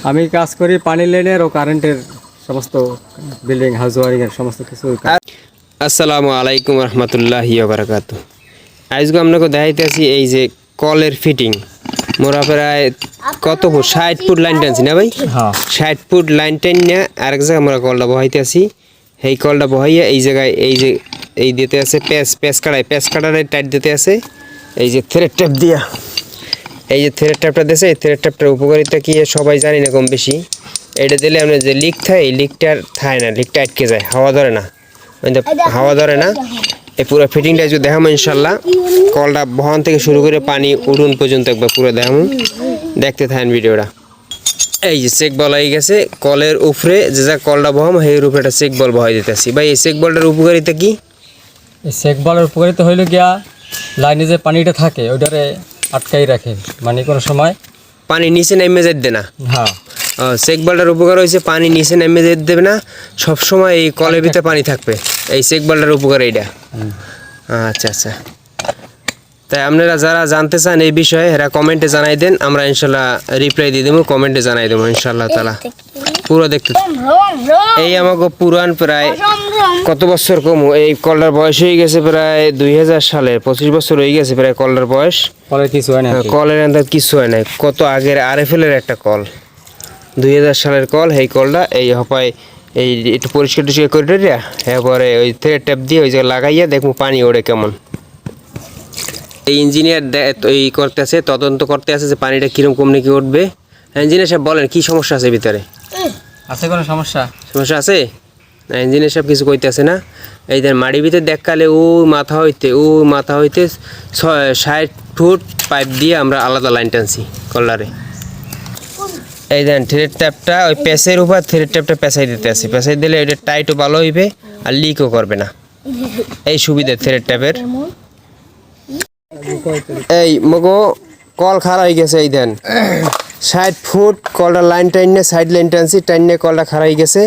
আমি কাজ করি পানি লাইনের ও কারেন্টের সমস্ত বিল্ডিং হাউস ওয়ারিং এর সমস্ত কিছু। আসসালামু আলাইকুম রহমতুল্লাহি ওয়া বারাকাতুহু। আজকে আপনাকে দেখাইতেছি এই যে কলের ফিটিং। মোরা প্রায় কত ফুট 60 ফুট লাইন টানছি না ভাই? হ্যাঁ 60 ফুট লাইন টাইন না আরেক জায়গায় আমরা কলটা বহাইতেছি। এই কলটা বহাইয়া এই জায়গায় এই যে এই দিতে আছে প্যাচ কাটারে টাইট দিতে আছে এই যে থ্রেড ট্যাপ দিয়া। এই যে থ্রেড ট্যাপটা দিয়েছে, এই থ্রেড ট্যাপটার উপকারিতা কি সবাই জানি না কম বেশি। এটা দিলে আমরা যে লিক থাকে এই লিকটা থাকে না, লিকটা আটকে যায়, হাওয়া ধরে না, হাওয়া ধরে না। এই পুরো ফিটিংটা যদি দেখাবো ইনশাল্লাহ, কলটা বহন থেকে শুরু করে পানি উড়ুন পর্যন্ত একবার পুরো দেখাবো, দেখতে থাকেন ভিডিওটা। এই যে চেক বল হয়ে গেছে কলের উপরে, যে যা কলটা বহাম সেই উপরে একটা চেক বল বহাই দিতেছি। ভাই এই চেক বলটার উপকারিতা কি? এই চেক বলের উপকারিতা হইল গিয়া লাইনে যে পানিটা থাকে ওইটারে আটকাই রাখে, মানে কোনো সময় পানি নিচে নেমে যেতে না। হ্যাঁ চেক বলটার উপকার হয়েছে পানি নিচে নেমে যেতে দেবে না, সবসময় এই কলের ভিতরে পানি থাকবে। এই চেক বলটার উপকার এইটা। আচ্ছা আচ্ছা, তাই আপনারা যারা জানতে চান এই বিষয়ে এরা কমেন্টে জানাই দেন, আমরা ইনশাল্লাহ রিপ্লাই দিয়ে দেবো, কমেন্টে জানাই দেবো ইনশাল্লাহ তালা। পুরো দেখতে এই আমাকে পুরান প্রায় কত বছর কম, এই কলটার বয়স হয়ে গেছে প্রায় 2000 সালের, 25 বছর হয়ে গেছে প্রায় কলটার বয়স। কলের কিছু হয় না, কলের আন্দাজ কিছু হয় নাই, কত আগের RFL এর একটা কল, 2000 সালের কল। এই কলটা এই হপায় এই একটু পরিষ্কার টরিষ্কার করে দিয়া এরপরে ওই থ্রেড ট্যাপ দিয়ে ওই জায়গায় লাগাইয়া দেখবো পানি ওড়ে কেমন। এই ইঞ্জিনিয়ার এই করতে আছে, তদন্ত করতে আছে যে পানিটা কীরকম নাকি উঠবে। ইঞ্জিনিয়ার সাহেব বলেন কি সমস্যা আছে ভিতরে? আছে কোনো সমস্যা? সমস্যা আছে না, ইঞ্জিনিয়ার সাহেব কিছু কইতেছে না। এই দেন মাড়ির ভিতরে দেখকালে ও মাথা হইতে 60 ফুট পাইপ দিয়ে আমরা আলাদা লাইন টানছি কলারে। এই দেন থ্রেড ট্যাপটা ওই প্যাচের উপর থ্রেড ট্যাপটা পেঁচাই দিতে আছে, পেঁচাই দিলে ওইটা টাইটও ভালো হইবে আর লিকও করবে না। এই সুবিধা থ্রেড ট্যাপের। এই মগো কল খারাপ হয়ে গেছে, এই দেন 60 ফুট কলটা লাইন টাইনে সাইড লাইন টানছি, টাইনে কলটা খারাপ হয়ে গেছে।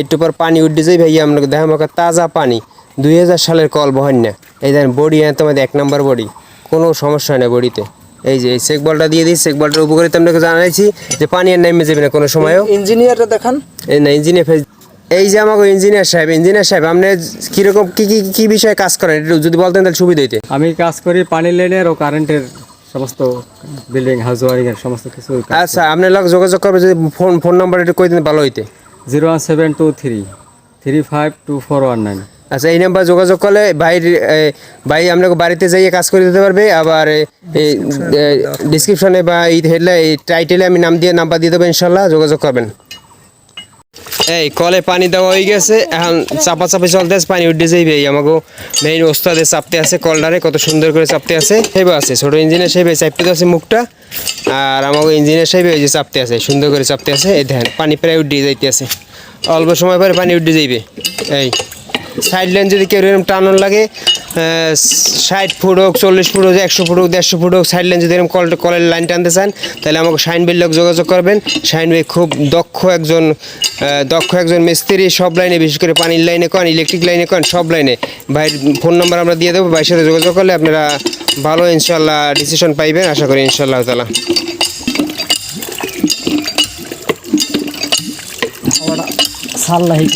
একটু পর পানি উঠে যাই ভাইয়া, আপনাকে দেখা আমাকে তাজা পানি, 2000 সালের কল বহেন না। এই দেন বডি তোমাদের 1 নম্বর বডি, কোনো সমস্যা নেই বডিতে। এই যে এই চেক বলটা দিয়ে দিই, চেক বলটার উপকারিতা আপনাকে জানাইছি যে পানি আর নেমে যাবে না কোনো সময়ও। ইঞ্জিনিয়ারটা দেখান। এই না ইঞ্জিনিয়ার, এই যে আমাকে ইঞ্জিনিয়ার সাহেব আপনি কীরকম কী বিষয়ে কাজ করেন একটু যদি বলতেন তাহলে সুবিধা হইতে। আমি কাজ করি পানি লাইনের ও কারেন্টের সমস্ত বিল্ডিং হাউস ওয়ারিং এর সমস্ত কিছু। আচ্ছা আপনার লোক যোগাযোগ করবে, যদি ফোন নাম্বার একটু কই দিন ভালো হইতে। 01723 352419। আচ্ছা এই নাম্বার যোগাযোগ করলে ভাই আপনাকে বাড়িতে যাইয়ে কাজ করে দিতে পারবে। আবার ডিসক্রিপশনে বা এই টাইটেলে আমি নাম দিয়ে নাম্বার দিয়ে দেবো, ইনশাল্লাহ যোগাযোগ করবেন। এই কলে পানি দেওয়া হয়ে গেছে, এখন চাপাচাপি চলতেছে, পানি উঠে যাইবে। এই আমাকে মেইন ওস্তাদে চাপতে আছে কলটারে, কত সুন্দর করে চাপতে আছে। সেবা আছে ছোটো ইঞ্জিনিয়ার সাহেব চাপতে আছে মুখটা, আর আমাকে ইঞ্জিনিয়ার সাহেব এই যে চাপতে আছে, সুন্দর করে চাপতে আছে। এই দেখেন পানি প্রায় উঠে যাইতে আছে, অল্প সময় পরে পানি উঠে যাইবে। এই সাইড লাইন যদি কেউ এরকম টানানো লাগে 60 ফুট হোক, 40 ফুট হোক, 100 ফুট হোক, 150 ফুট হোক, সাইড লাইন যদি এরকম কলের লাইন টানতে চান তাহলে আমাকে শাইন ভাইয়ের লোক যোগাযোগ করবেন। শাইন ভাই খুব দক্ষ একজন মিস্ত্রি, সব লাইনে, বিশেষ করে পানির লাইনে কন, ইলেকট্রিক লাইনে কন, সব লাইনে। ভাইয়ের ফোন নাম্বার আমরা দিয়ে দেবো, ভাইয়ের সাথে যোগাযোগ করলে আপনারা ভালো ইনশাল্লাহ ডিসিশন পাইবেন আশা করি ইনশাল্লাহ তালা। সাল্লাহি